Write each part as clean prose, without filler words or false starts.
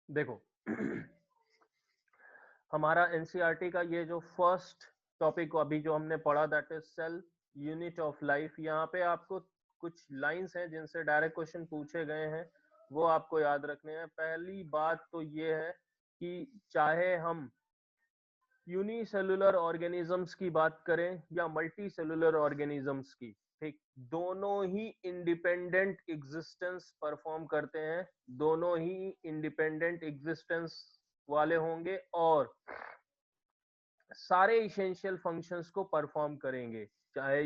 देखो हमारा एनसीईआरटी का ये जो फर्स्ट टॉपिक अभी जो हमने पढ़ा that is cell unit of life. यहाँ पे आपको कुछ लाइंस हैं जिनसे डायरेक्ट क्वेश्चन पूछे गए हैं, वो आपको याद रखने हैं। पहली बात तो ये है कि चाहे हम यूनिसेलुलर ऑर्गेनिजम्स की बात करें या मल्टी सेलुलर ऑर्गेनिजम्स की, ठीक, दोनों ही इंडिपेंडेंट एग्जिस्टेंस परफॉर्म करते हैं, दोनों ही इंडिपेंडेंट एग्जिस्टेंस वाले होंगे और सारे इसेंशियल फंक्शंस को परफॉर्म करेंगे। चाहे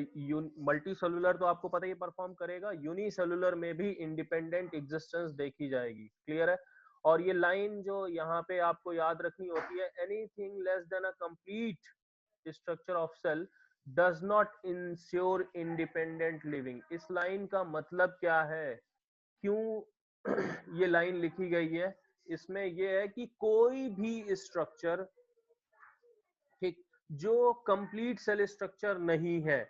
मल्टी सेलुलर तो आपको पता ही परफॉर्म करेगा, यूनिसेलुलर में भी इंडिपेंडेंट एग्जिस्टेंस देखी जाएगी। क्लियर है? और ये लाइन जो यहाँ पे आपको याद रखनी होती है, anything less than a complete structure of cell does not ensure independent living. इस लाइन का मतलब क्या है, क्यों ये लाइन लिखी गई है? इसमें ये है कि कोई भी स्ट्रक्चर, ठीक, जो कंप्लीट सेल स्ट्रक्चर नहीं है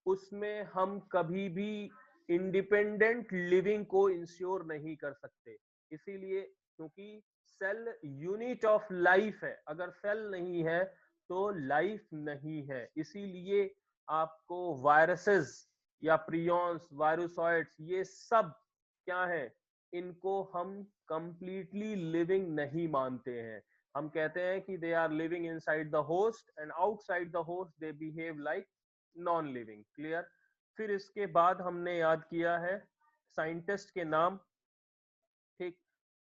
उसमें हम कभी भी इंडिपेंडेंट लिविंग को इंश्योर नहीं कर सकते। इसीलिए, क्योंकि सेल यूनिट ऑफ लाइफ है, अगर सेल नहीं है तो लाइफ नहीं है। इसीलिए आपको वायरसेस या प्रियॉन्स, वायरोसॉइड्स, ये सब क्या है, इनको हम कंप्लीटली लिविंग नहीं मानते हैं। हम कहते हैं कि they are living inside the host and outside the host they behave like non living. Clear? फिर इसके बाद हमने याद किया है साइंटिस्ट के नाम, ठीक।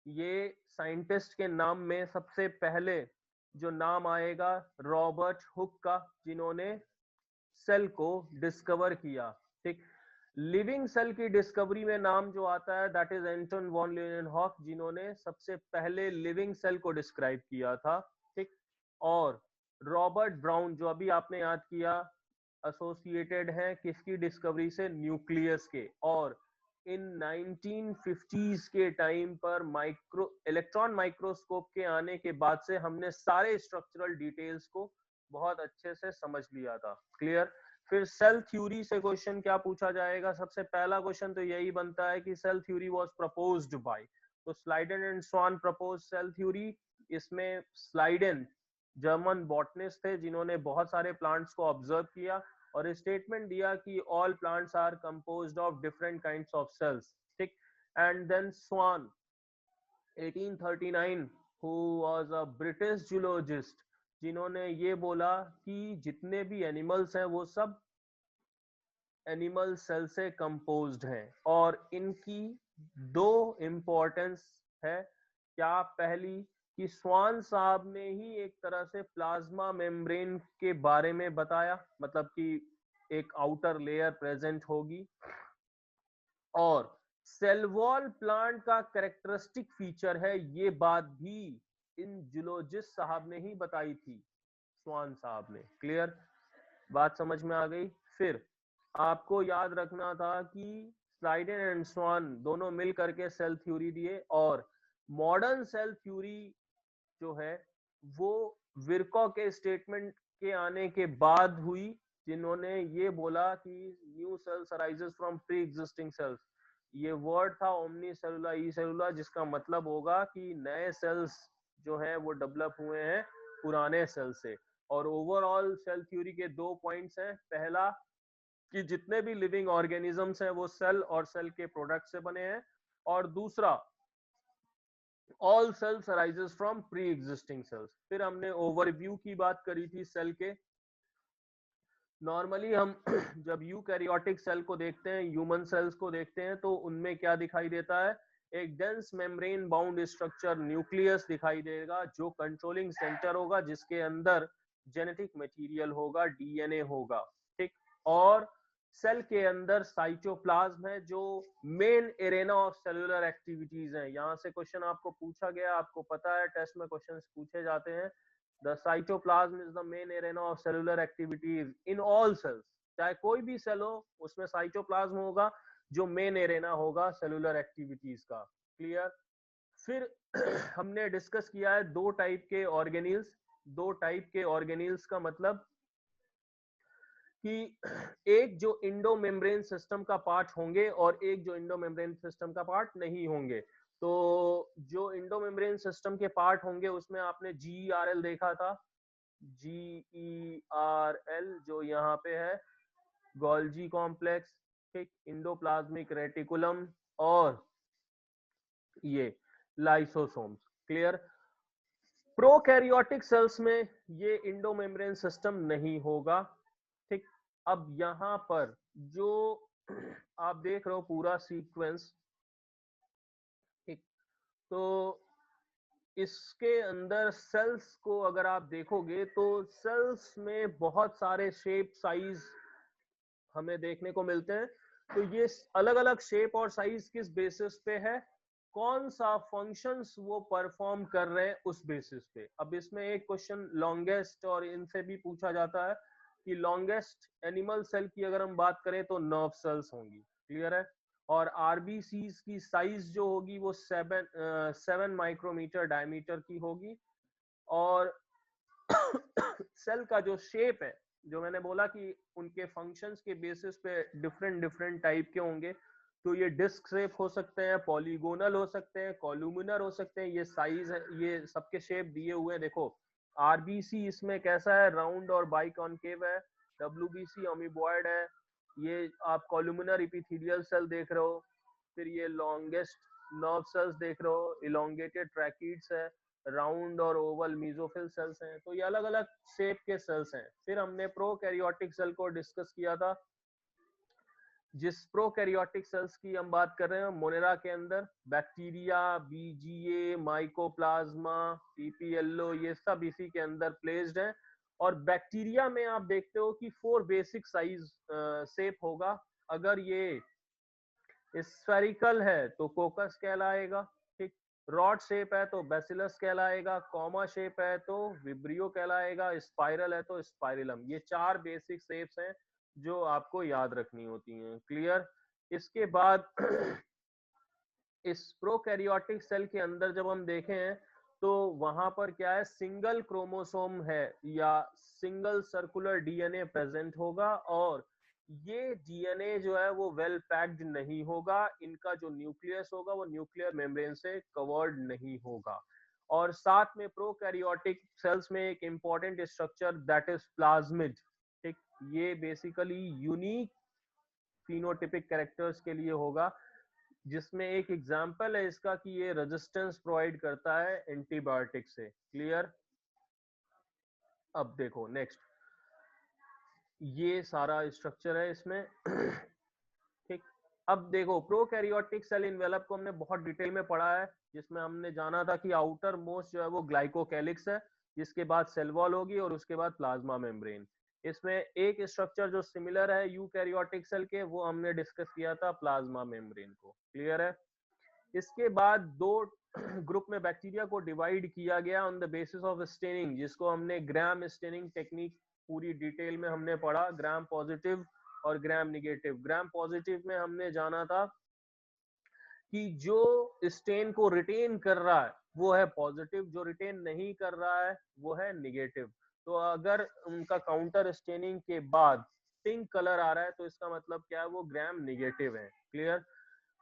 ये साइंटिस्ट के नाम में सबसे पहले जो नाम आएगा रॉबर्ट हुक का, जिन्होंने सेल को डिस्कवर किया, ठीक। लिविंग सेल की डिस्कवरी में नाम जो आता है दैट इज एंटन वॉन ल्यूएनहॉफ, जिन्होंने सबसे पहले लिविंग सेल को डिस्क्राइब किया था, ठीक। और रॉबर्ट ब्राउन, जो अभी आपने याद किया, एसोसिएटेड है किसकी डिस्कवरी से? न्यूक्लियस के। और इन 1950s के टाइम पर माइक्रो इलेक्ट्रॉन माइक्रोस्कोप के आने के बाद से हमने सारे स्ट्रक्चरल डिटेल्स को बहुत अच्छे से समझ लिया था। क्लियर? फिर सेल थ्योरी से क्वेश्चन क्या पूछा जाएगा? सबसे पहला क्वेश्चन तो यही बनता है कि cell theory was proposed by, तो Schleiden and Schwann propose cell theory. इसमें स्लाइडेन जर्मन बॉटनिस्ट थे जिन्होंने बहुत सारे प्लांट्स को ऑब्जर्व किया और स्टेटमेंट दिया कि all plants are composed of different kinds of cells, ठीक। And then Schwann 1839 who was a British zoologist, जिन्होंने ये बोला कि जितने भी एनिमल्स हैं वो सब एनिमल सेल से कंपोज्ड हैं और इनकी दो इंपॉर्टेंस है। क्या? पहली कि स्वान साहब ने ही एक तरह से प्लाज्मा मेम्ब्रेन के बारे में बताया, मतलब कि एक आउटर लेयर प्रेजेंट होगी, और सेल वॉल प्लांट का कैरेक्टरिस्टिक फीचर है, ये बात भी इन जूलॉजिस्ट साहब ने ही बताई थी, स्वान साहब ने। क्लियर? बात समझ में आ गई? फिर आपको याद रखना था कि स्लाइडेन एंड स्वान दोनों मिल करके सेल थ्योरी दिए, और मॉडर्न सेल थ्योरी जो है वो विर्को के स्टेटमेंट के आने के बाद हुई, जिन्होंने ये बोला कि new sales arises from pre existing sales. ये वर्ड था ओमनी सेलुला ई सेलुला, जिसका मतलब होगा कि नए सेल्स जो हैं वो डेवलप हुए हैं पुराने सेल से। और ओवरऑल सेल थ्योरी के दो पॉइंट्स हैं। पहला कि जितने भी लिविंग ऑर्गेनिजम्स हैं वो सेल और सेल के प्रोडक्ट से बने हैं, और दूसरा all cells arises from pre existing cells. फिर हमने ओवरव्यू की बात करी थी सेल के। नॉर्मली हम जब यूकैरियोटिक सेल को देखते हैं, ह्यूमन सेल्स को देखते हैं, तो उनमें क्या दिखाई देता है? एक dense membrane bound structure nucleus दिखाई देगा, जो कंट्रोलिंग सेंटर होगा, जिसके अंदर जेनेटिक मटेरियल होगा, डीएनए होगा, ठीक। और सेल के अंदर साइटोप्लाज्म है, जो main arena of cellular activities है। यहाँ से क्वेश्चन आपको पूछा गया, आपको पता है टेस्ट में क्वेश्चन पूछे जाते हैं। The cytoplasm is the main arena of cellular activities in all cells. चाहे कोई भी सेल हो, उसमें साइटोप्लाज्म होगा जो मेन एरेना होगा सेलुलर एक्टिविटीज का। क्लियर? फिर हमने डिस्कस किया है दो टाइप के ऑर्गेनिल्स। दो टाइप के ऑर्गेनिल्स का मतलब कि एक जो इंडो मेम्ब्रेन सिस्टम का पार्ट होंगे और एक जो इंडो मेम्ब्रेन सिस्टम का पार्ट नहीं होंगे। तो जो इंडोमेम्ब्रेन सिस्टम के पार्ट होंगे उसमें आपने GERL देखा था, GERL जो यहाँ पे है, गोल्जी कॉम्प्लेक्स, ठीक, इंडोप्लाज्मिक रेटिकुलम और ये लाइसोसोम्स। क्लियर। प्रोकैरियोटिक सेल्स में ये इंडोमेम्ब्रेन सिस्टम नहीं होगा। ठीक। अब यहां पर जो आप देख रहे हो पूरा सीक्वेंस, ठीक, तो इसके अंदर सेल्स को अगर आप देखोगे तो सेल्स में बहुत सारे शेप साइज हमें देखने को मिलते हैं। तो ये अलग अलग शेप और साइज किस बेसिस पे है, कौन सा फंक्शंस वो परफॉर्म कर रहे हैं उस बेसिस पे। अब इसमें एक क्वेश्चन लॉन्गेस्ट और इनसे भी पूछा जाता है कि लॉन्गेस्ट एनिमल सेल की अगर हम बात करें तो नर्व सेल्स होंगी। क्लियर है। और आरबीसीज की साइज जो होगी वो 7 माइक्रोमीटर डायमीटर की होगी। और सेल का जो शेप है, जो मैंने बोला कि उनके फंक्शंस के बेसिस पे डिफरेंट डिफरेंट टाइप के होंगे, तो ये डिस्क शेप हो सकते हैं, पॉलीगोनल हो सकते हैं, कॉलुमिनर हो सकते हैं। ये साइज है, ये सबके शेप दिए हुए हैं। देखो आरबीसी इसमें कैसा है, राउंड और बाइकॉन्केव है। डब्ल्यूबीसी अमीबॉइड है। ये आप कॉलुमिनर इपिथेलियल सेल देख रहे हो। फिर ये लॉन्गेस्ट नर्व सेल्स देख रहे हो, इलोंगेटेड ट्रैकीड्स है, राउंड और ओवल मीजोफिल सेल्स हैं। तो ये अलग अलग शेप के सेल्स हैं। फिर हमने प्रोकैरियोटिक सेल को डिस्कस किया था। जिस प्रोकैरियोटिक सेल्स की हम बात कर रहे हैं, मोनेरा के अंदर बैक्टीरिया, बीजीए, माइकोप्लाज्मा, पीपीएलओ, ये सब इसी के अंदर प्लेस्ड हैं। और बैक्टीरिया में आप देखते हो कि 4 बेसिक साइज शेप होगा। अगर ये स्फेरिकल है तो कोकस कहलाएगा। ठीक। रॉड शेप है तो बैसिलस कहलाएगा। कॉमा शेप है तो विब्रियो कहलाएगा। स्पाइरल है तो स्पाइरलम। ये 4 बेसिक शेप्स हैं जो आपको याद रखनी होती हैं। क्लियर। इसके बाद इस प्रोकैरियोटिक सेल के अंदर जब हम देखें तो वहां पर क्या है, सिंगल क्रोमोसोम है या सिंगल सर्कुलर डीएनए प्रेजेंट होगा। और ये डीएनए जो है वो वेल पैक्ड नहीं होगा। इनका जो न्यूक्लियस होगा वो न्यूक्लियर मेम्ब्रेन से कवर्ड नहीं होगा। और साथ में प्रोकैरियोटिक सेल्स में एक important structure that is plasmid. ठीक। ये बेसिकली यूनिक फिनोटिपिक कैरेक्टर्स के लिए होगा, जिसमें एक एग्जांपल है इसका कि ये रेजिस्टेंस प्रोवाइड करता है एंटीबायोटिक से। क्लियर। अब देखो नेक्स्ट, ये सारा स्ट्रक्चर है इसमें। ठीक। अब देखो प्रोकैरियोटिक सेल इन्वेलप को हमने बहुत डिटेल में पढ़ा है, जिसमें हमने जाना था कि आउटर मोस्ट जो है वो ग्लाइकोकैलिक्स है, जिसके बाद सेल वॉल होगी और उसके बाद प्लाज्मा मेम्ब्रेन। इसमें एक स्ट्रक्चर जो सिमिलर है यूकैरियोटिक सेल के, वो हमने डिस्कस किया था प्लाज्मा मेम्ब्रेन को। क्लियर है। इसके बाद दो ग्रुप में बैक्टीरिया को डिवाइड किया गया on the basis of staining, जिसको हमने ग्राम स्टेनिंग टेक्निक पूरी डिटेल में हमने पढ़ा। ग्राम पॉजिटिव और ग्राम निगेटिव। ग्राम पॉजिटिव में हमने जाना था कि जो स्टेन को रिटेन कर रहा है वो है पॉजिटिव, जो रिटेन नहीं कर रहा है वो है निगेटिव। तो अगर उनका काउंटर स्टेनिंग के बाद पिंक कलर आ रहा है तो इसका मतलब क्या है, वो ग्राम निगेटिव है। क्लियर।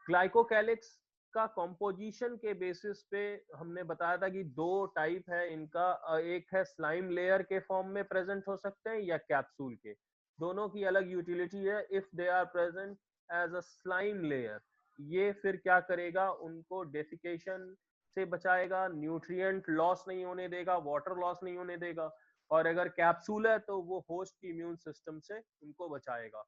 ग्लाइकोकैलिक्स का कंपोजिशन के बेसिस पे हमने बताया था कि 2 टाइप है इनका। एक है स्लाइम लेयर के फॉर्म में प्रेजेंट हो सकते हैं या कैप्सूल के। दोनों की अलग यूटिलिटी है। If they are present as a slime layer, ये फिर क्या करेगा, उनको डेफिकेशन से बचाएगा, न्यूट्रिएंट लॉस नहीं होने देगा, वाटर लॉस नहीं होने देगा। और अगर कैप्सूल है तो वो होस्ट की इम्यून सिस्टम से उनको बचाएगा।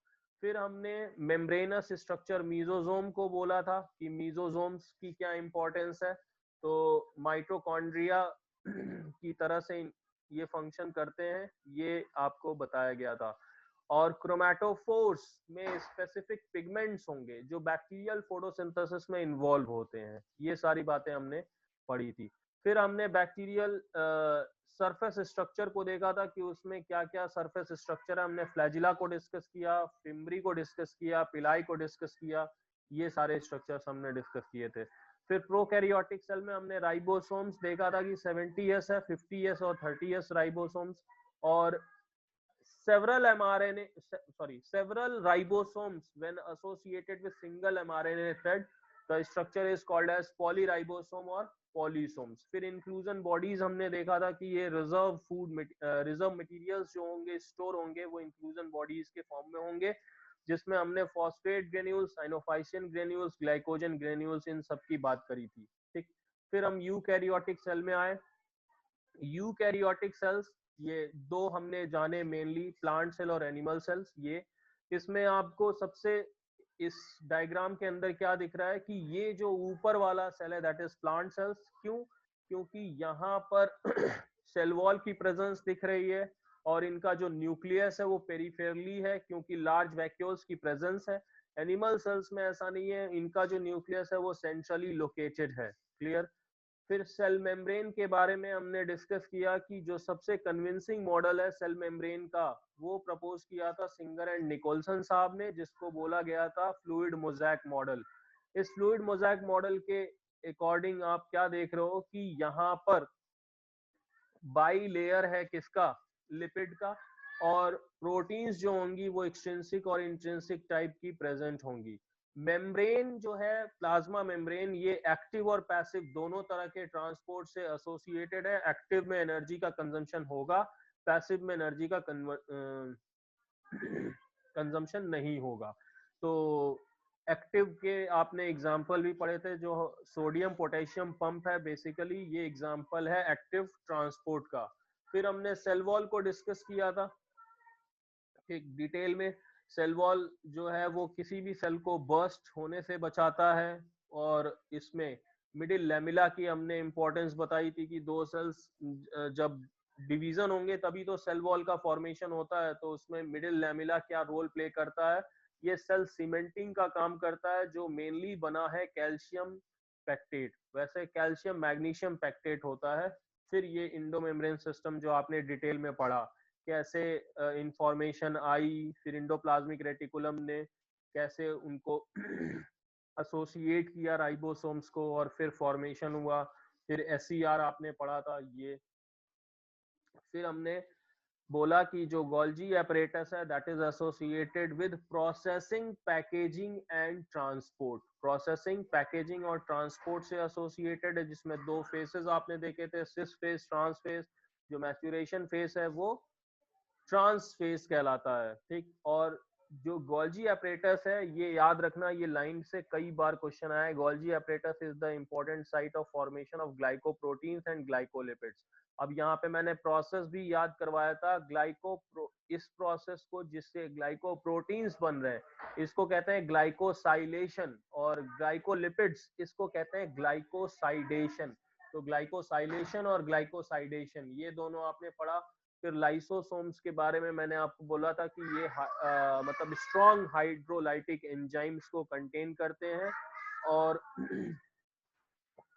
फिर हमने मेम्ब्रेनस स्ट्रक्चर मीजोजोम को बोला था कि मीजोजोम्स की क्या इंपॉर्टेंस है। तो माइटोकॉन्ड्रिया की तरह से ये फंक्शन करते हैं, ये आपको बताया गया था। और क्रोमैटोफोर्स में स्पेसिफिक पिगमेंट्स होंगे जो बैक्टीरियल फोटोसिंथेसिस में इन्वॉल्व होते हैं। ये सारी बातें हमने पढ़ी थी। फिर हमने बैक्टीरियल सरफेस स्ट्रक्चर को देखा था कि उसमें क्या क्या सरफेस स्ट्रक्चर है। हमने फ्लैजिला को डिस्कस किया, फिम्ब्री को डिस्कस किया, पिलाई को डिस्कस किया। ये सारे स्ट्रक्चर्स हमने डिस्कस किए थे। फिर प्रोकैरियोटिक सेल में हमने राइबोसोम्स देखा था कि 70s है, 50s और 30s राइबोसोम्स। और several ribosomes when associated with single mRNA thread the structure is called as polyribosome और पॉलीसोम्स। फिर इंक्लूजन बॉडीज हमने देखा था कि ये रिजर्व मटेरियल्स जो होंगे, स्टोर होंगे, वो इंक्लूजन बॉडीज के फॉर्म में होंगे, जिसमें हमने phosphate granules, cyanophycin granules, glycogen granules, इन सब की बात करी थी। ठीक, फिर हम यूकैरियोटिक सेल में आए। यूकैरियोटिक सेल्स, ये दो हमने जाने मेनली, प्लांट सेल और एनिमल सेल्स। ये इसमें आपको सबसे इस डायग्राम के अंदर क्या दिख रहा है कि ये जो ऊपर वाला सेल है दैट इज प्लांट सेल्स। क्यों? क्योंकि यहाँ पर सेल वॉल की प्रेजेंस दिख रही है और इनका जो न्यूक्लियस है वो पेरिफेरली है क्योंकि लार्ज वैक्यूल्स की प्रेजेंस है। एनिमल सेल्स में ऐसा नहीं है, इनका जो न्यूक्लियस है वो सेंट्रली लोकेटेड है। क्लियर? फिर सेल मेम्ब्रेन के बारे में हमने डिस्कस किया कि जो सबसे कन्विंसिंग मॉडल है सेल मेम्ब्रेन का, वो प्रपोज किया था सिंगर एंड निकोलसन साहब ने, जिसको बोला गया था फ्लूइड मोज़ैक मॉडल। इस फ्लूइड मोज़ैक मॉडल के अकॉर्डिंग आप क्या देख रहे हो कि यहाँ पर बाई लेयर है किसका? लिपिड का। और प्रोटीन्स जो होंगी वो एक्सट्रिंसिक और इंट्रिंसिक टाइप की प्रेजेंट होंगी। मेम्ब्रेन जो है, प्लाज्मा मेम्ब्रेन, ये एक्टिव और पैसिव दोनों तरह के ट्रांसपोर्ट से एसोसिएटेड है। एक्टिव में एनर्जी का कंजम्पशन होगा, पैसिव में एनर्जी का कंजम्पशन नहीं होगा। तो एक्टिव के आपने एग्जाम्पल भी पढ़े थे, जो सोडियम पोटेशियम पंप है, बेसिकली ये एग्जाम्पल है एक्टिव ट्रांसपोर्ट का। फिर हमने सेल वॉल को डिस्कस किया था ठीक डिटेल में। सेल वॉल जो है वो किसी भी सेल को बर्स्ट होने से बचाता है, और इसमें मिडिल लैमिला की हमने इंपॉर्टेंस बताई थी कि दो सेल्स जब डिवीजन होंगे तभी तो सेल वॉल का फॉर्मेशन होता है, तो उसमें मिडिल लैमिला क्या रोल प्ले करता है? ये सेल सीमेंटिंग का काम करता है, जो मेनली बना है कैल्शियम पैक्टेट, वैसे कैल्शियम मैग्नीशियम पैक्टेट होता है। फिर ये इंडोमेम्ब्रेन सिस्टम जो आपने डिटेल में पढ़ा, कैसे इंफॉर्मेशन आई, फिर इंडोप्लाज्मिक रेटिकुलम ने कैसे उनको एसोसिएट किया राइबोसोम्स को, और फिर फॉर्मेशन हुआ। फिर एसईआर आपने पढ़ा था ये। फिर हमने बोला कि जो गोल्जी एपरेटस है that is associated with processing, packaging and transport. Processing, packaging और ट्रांसपोर्ट से एसोसिएटेड है, जिसमें दो फेसेस आपने देखे थे, सिस फेस, ट्रांस फेस। जो मैच्योरेशन फेस है वो ट्रांस फेस कहलाता है। ठीक, और जो गोल्जी एपरेटस है, ये याद रखना, ये लाइन से कई बार क्वेश्चन आया है। Golgi apparatus is the important site of formation of glycoproteins and glycolipids. अब यहाँ पे मैंने प्रोसेस भी याद करवाया था, इस प्रोसेस को जिससे ग्लाइकोप्रोटीन्स बन रहे हैं इसको कहते हैं ग्लाइकोसाइलेशन, और ग्लाइकोलिपिड्स इसको कहते हैं ग्लाइकोसाइडेशन। तो ग्लाइकोसाइलेशन और ग्लाइकोसाइडेशन ये दोनों आपने पढ़ा। फिर लाइसोसोम्स के बारे में मैंने आपको बोला था कि ये मतलब स्ट्रॉन्ग हाइड्रोलाइटिक एंजाइम्स को कंटेन करते हैं, और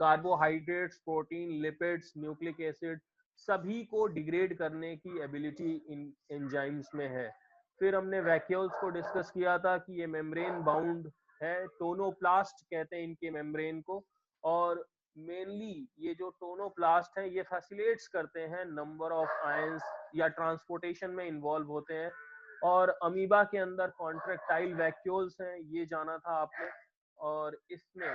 carbohydrates, protein, lipids, nucleic acid सभी को डिग्रेड करने की एबिलिटी इन एंजाइम्स में है। फिर हमने वैक्यूल्स को डिस्कस किया था कि ये मेम्ब्रेन बाउंड है, टोनोप्लास्ट कहते हैं इनके मेम्ब्रेन को, और मेनली ये जो टोनोप्लास्ट है ये फैसिलिटेट्स करते हैं नंबर ऑफ आयंस या ट्रांसपोर्टेशन में इन्वॉल्व होते हैं। और अमीबा के अंदर कॉन्ट्रेक्टाइल वैक्यूल्स हैं, ये जाना था आपने। और इसमें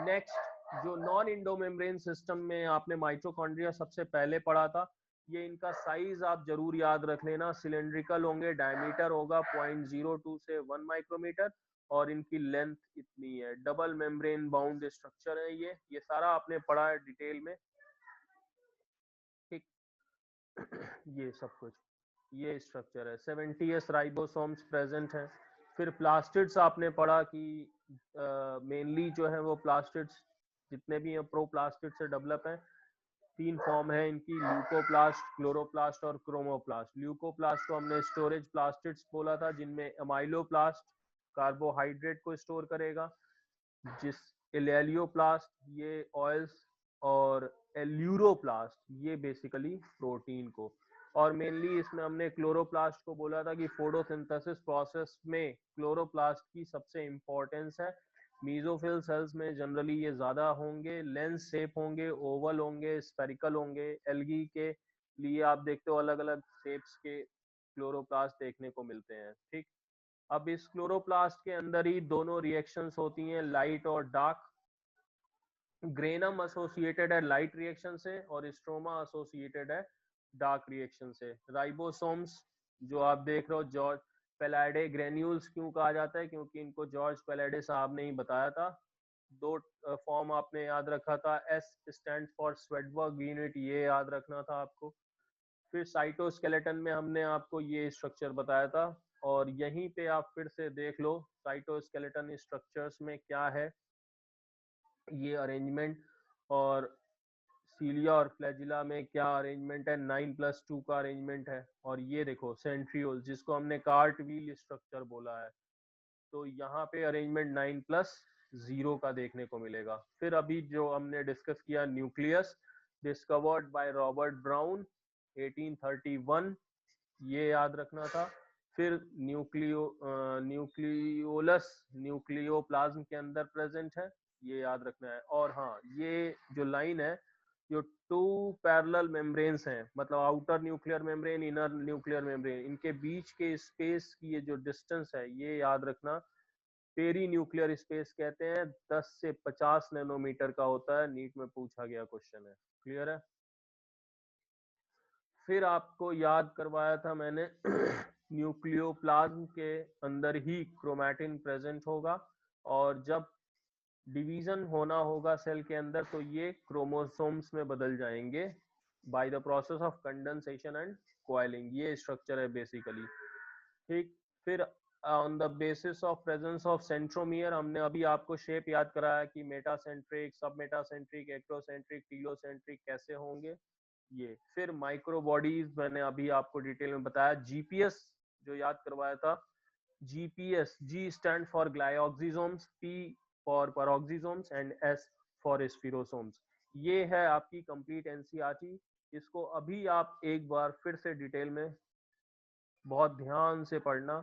नेक्स्ट जो नॉन इंडोमेम्ब्रेन सिस्टम में आपने माइटोकॉन्ड्रिया सबसे पहले पढ़ा था। ये इनका साइज आप जरूर याद रख लेना, सिलेंड्रिकल होंगे, डायमीटर होगा 0.02 से 1 माइक्रोमीटर, और इनकी लेंथ इतनी है। डबल मेम्ब्रेन बाउंड स्ट्रक्चर है ये सारा आपने पढ़ा है डिटेल में। ठीक, ये सब कुछ, ये स्ट्रक्चर है। 70s राइबोसोम्स प्रेजेंट है। फिर प्लास्टिड्स आपने पढ़ा कि मेनली जो है वो प्लास्टिड्स जितने भी हैं प्रोप्लास्टिड से डेवलप हैं। तीन फॉर्म है इनकी, ल्यूकोप्लास्ट, क्लोरोप्लास्ट और क्रोमोप्लास्ट। ल्यूकोप्लास्ट को हमने स्टोरेज प्लास्टिड्स बोला था, जिनमें अमाइलोप्लास्ट कार्बोहाइड्रेट को स्टोर करेगा, जिस एलेलियोप्लास्ट ये ऑयल्स, और एल्यूरोप्लास्ट ये बेसिकली प्रोटीन को। और मेनली इसमें हमने क्लोरोप्लास्ट को बोला था कि फोटोसिंथेसिस प्रोसेस में क्लोरोप्लास्ट की सबसे इंपॉर्टेंस है। मीजोफिल सेल्स में जनरली ये ज्यादा होंगे, लेंस शेप होंगे, ओवल होंगे, स्पेरिकल होंगे। एल्गी के लिए आप देखते हो अलग अलग शेप्स के क्लोरोप्लास्ट देखने को मिलते हैं। ठीक, अब इस क्लोरोप्लास्ट के अंदर ही दोनों रिएक्शंस होती हैं, लाइट और डार्क। ग्रेनम एसोसिएटेड है लाइट रिएक्शन से और स्ट्रोमा एसोसिएटेड है डार्क रिएक्शन से। राइबोसोम्स जो आप देख रहे हो, जॉर्ज पेलाडे ग्रेन्यूल्स क्यों कहा जाता है, क्योंकि इनको जॉर्ज पेलाडे साहब ने ही बताया था। दो फॉर्म आपने याद रखा था, S stand for Svedberg unit, ये याद रखना था आपको। फिर साइटोस्केलेटन में हमने आपको ये स्ट्रक्चर बताया था, और यहीं पे आप फिर से देख लो साइटोस्केलेटन स्ट्रक्चर्स में क्या है ये अरेंजमेंट, और सीलिया और फ्लैजिला में क्या अरेंजमेंट है, 9+2 का अरेंजमेंट है। और ये देखो सेंट्रियोल जिसको हमने कार्ट व्हील स्ट्रक्चर बोला है, तो यहाँ पे अरेंजमेंट 9+0 का देखने को मिलेगा। फिर अभी जो हमने डिस्कस किया nucleus, discovered by Robert brown 1831, ये याद रखना था। फिर न्यूक्लियोलस न्यूक्लियोप्लाज्म के अंदर प्रेजेंट है, ये याद रखना है। और हाँ, ये जो लाइन है, जो टू पैरेलल मेम्ब्रेन्स हैं, मतलब outer nuclear membrane, inner nuclear membrane, इनके बीच के स्पेस की ये जो डिस्टेंस है, ये याद रखना, पेरी न्यूक्लियर स्पेस कहते हैं। 10 से 50 नैनोमीटर का होता है, नीट में पूछा गया क्वेश्चन है। क्लियर है? फिर आपको याद करवाया था मैंने न्यूक्लियोप्लाज्म के अंदर ही क्रोमैटिन प्रेजेंट होगा, और जब डिवीजन होना होगा सेल के अंदर तो ये क्रोमोसोम्स में बदल जाएंगे by the process of condensation and coiling. ये स्ट्रक्चर है बेसिकली। ठीक। फिर on the basis of presence of centromere, हमने अभी आपको शेप याद कराया कि मेटासेंट्रिक, सब मेटासेंट्रिक, एक्टोसेंट्रिक, टीलोसेंट्रिक कैसे होंगे ये। फिर माइक्रो बॉडीज मैंने अभी आपको डिटेल में बताया। जीपीएस जो याद करवाया था, GPS, G stand for glyoxysomes, P for peroxisomes and S for spherosomes. ये है आपकी कंप्लीट एनसीईआरटी। इसको अभी आप एक बार फिर से डिटेल में बहुत ध्यान से पढ़ना,